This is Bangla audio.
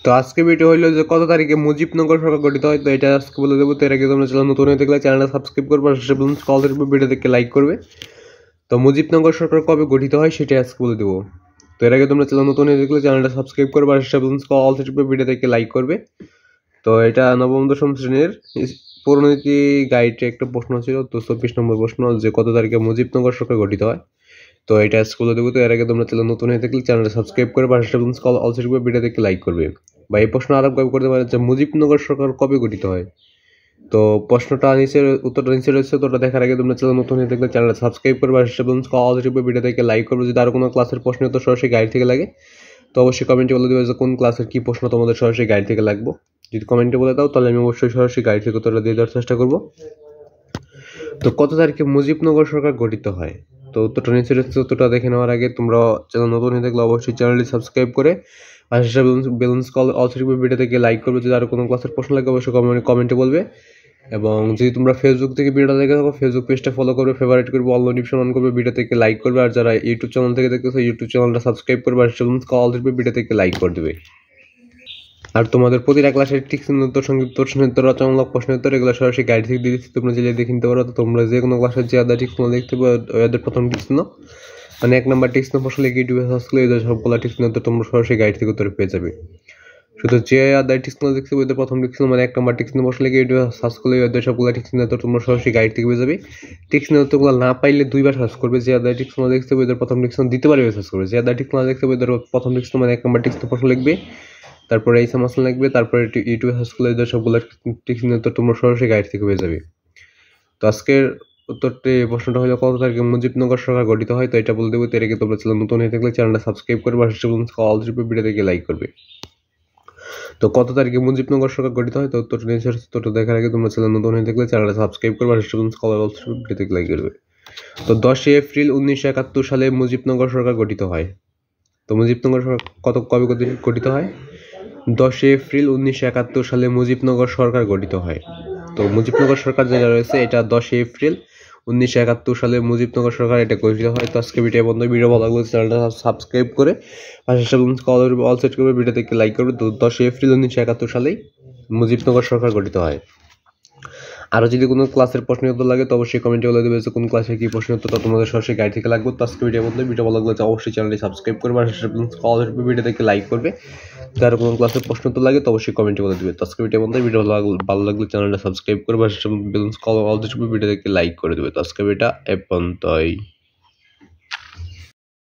তো আজকে ভিডিও হইলো যে কত তারিখে মুজিবনগর সরকার গঠিত হয়, তো এটা আজকে বলে দেবো। তো এর আগে তোমরা চ্যানেল নতুন হয়ে থাকলে চ্যানেলটা সাবস্ক্রাইব করবে আর কল দেবে, ভিডিও দেখে লাইক করবে। তো মুজিবনগর সরকার কবে গঠিত হয় সেটা আজকে বলে দেবো। তো এর আগে তোমরা চ্যানেল নতুন হয়ে থাকলে চ্যানেলটা সাবস্ক্রাইব করবে আর কল দেবে, ভিডিও দেখে লাইক করবে। তো এটা নবম দশম শ্রেণীর পরিণতি গাইডে একটা প্রশ্ন ছিল, তো 24 নম্বর প্রশ্ন, যে কত তারিখে মুজিবনগর সরকার গঠিত হয়। তো এটা স্কুলে দেবো। তো এর আগে তোমরা চ্যানেল নতুন হয়ে থাকলে চ্যানেলটা সাবস্ক্রাইব করে কল অলসো ভিডিও দেখে লাইক করবে। বা এই প্রশ্ন আরো কবে করতে পারে যে মুজিবনগর সরকার কবে গঠিত হয়। তো প্রশ্নটা নিচে উত্তরটা নিচে রয়েছে। তো ওটা দেখার আগে তোমরা চ্যানেল নতুন হয়ে থাকলে চ্যানেলটা সাবস্ক্রাইব করবে কল অলসো ভিডিও দেখে লাইক করবে। যদি আরো কোনো ক্লাসের প্রশ্ন তো সরাসরি গাইড থেকে লাগে তো অবশ্যই কমেন্টে বলে দেবে যে কোন ক্লাসের কি প্রশ্ন তোমাদের সরাসরি গাইড থেকে লাগবে। যদি কমেন্টে বলে দাও তাহলে আমি অবশ্যই সরাসরি গাইড থেকে উত্তরটা দিয়ে দেওয়ার চেষ্টা করবো। তো কত তারিখে মুজিবনগর সরকার গঠিত হয়, তো উত্তরটা নিচে রয়েছে। উত্তরটা দেখে নেওয়ার আগে তোমরা চ্যানেল নতুন হয়ে থাকলে অবশ্যই চ্যানেলটি সাবস্ক্রাইব করে পাশে বেলুন্স কল অলসো ভিডিও থেকে লাইক করবে। যদি আরো কোনো ক্লাসের প্রশ্ন লাগে অবশ্যই কমেন্টে বলবে। এবং যদি তোমরা ফেসবুক থেকে ভিডিওটা দেখে থাকো ফেসবুক পেজটা ফলো করবে, ফেভারিট করবে, অল নোটিফিকেশন অন করবে, ভিডিও থেকে লাইক করবে। আর যারা ইউটিউব চ্যানেল থেকে দেখতেছো ইউটিউব চ্যানেলটা সাবস্ক্রাইব করবে আর কল দেবে, ভিডিও থেকে লাইক করে দেবে। আর তোমাদের প্রতিটা ক্লাসের টিক্সিন উত্তর, সংক্ষিপ্ত প্রশ্নোত্তর, রচনামূলক প্রশ্নোত্তর এগুলো সরাসরি গাইড থেকে দিয়ে দিচ্ছি, তোমরা চাইলে দেখে নিতে পারো। তো তোমরা যে কোনো ক্লাসের যে আদা টিক্স দেখতে পারো ওদের প্রথম টিক্স মানে 1 নম্বর টিক্স প্রশ্ন লিখে ইউটিউবে সার্চ করলে এদের সবগুলো টিক্স উত্তর তোমরা সরাসরি গাইড থেকে উত্তর পেয়ে যাবে। শুধু যে আদার টিক্স দেখতে ওদের প্রথম টিক্স মানে 1 নম্বর টিক্স প্রশ্ন লিখে ইউটিউবে সার্চ করলে ওদের সবগুলো টিক্স উত্তর তোমরা সরাসরি গাইড থেকে পেয়ে যাবে। টিক্স উত্তরগুলো না পাইলে 2বার সার্চ করবে। যে আদার টিক্স দেখতে ওদের প্রথম টিক্স দ্বিতীয়বার সার্চ করবে। যে আদার টিক্স দেখতে ওদের প্রথম টিক্স মানে 1 নম্বর টিক্স প্রশ্ন লিখবে, তারপরে এই সামাসন লাগবে, তারপরে ইউটিউবে সার্চ করলে সবগুলো টিক্স তো তোমরা সরাসরি গাইড থেকে পেয়ে যাবে। তো আজকের উত্তরটি প্রশ্নটা হলো কত তারিখে মুজিবনগর সরকার গঠিত হয়, তো এটা বলে দেবো। এর আগে তোমরা চ্যানেল নতুন হয়ে থাকলে চ্যানেলটা সাবস্ক্রাইব করবে আর কল দিবে, ভিডিও দেখে লাইক করবে। তো কত তারিখে মুজিবনগর সরকার গঠিত হয়, তো উত্তরটা নিচে উত্তরটা দেখার আগে তোমরা চ্যানেল নতুন হয়ে থাকলে চ্যানেলটা সাবস্ক্রাইব করবে আর কল ভিডিও দেখে লাইক করবে। তো 10 এপ্রিল 1971 সালে মুজিবনগর সরকার গঠিত হয়। তো মুজিবনগর সরকার কবে গঠিত হয়? 10 এপ্রিল 1971 সালে মুজিবনগর সরকার গঠিত হয়। তো মুজিবনগর সরকার যেটা রয়েছে এটা 10 এপ্রিল 1971 সালে মুজিবনগর সরকার এটা গঠিত হয়। তো আজকে ভিডিও বন্ধ। ভিডিও ভালো লাগলে চ্যানেলটা সাবস্ক্রাইব করে পাশে অল সেট করবে, ভিডিও থেকে লাইক করবে। তো 10 এপ্রিল 1971 সালেই মুজিবনগর সরকার গঠিত হয়। আরও যদি কোনো ক্লাসের প্রশ্ন উত্তর লাগে তো অবশ্যই কমেন্টে বলে দেবে যে কোন ক্লাসে কি প্রশ্ন উত্তর তোমাদের সরাসরি গাইড থেকে লাগবে। তো আজকে ভিডিও বলতে ভিডিও ভালো লাগলে অবশ্যই চ্যানেলটি সাবস্ক্রাইব করবে আর ভিডিও থেকে লাইক করবে। যারা কোনো ক্লাসের প্রশ্ন উত্তর লাগে তো অবশ্যই কমেন্টে বলে দেবে। তো আজকে ভিডিও বলতে ভিডিও ভালো লাগলে চ্যানেলটা সাবস্ক্রাইব করবে আর ভিডিও থেকে লাইক করে দেবে। তো আজকে ভিডিওটা এ পর্যন্তই।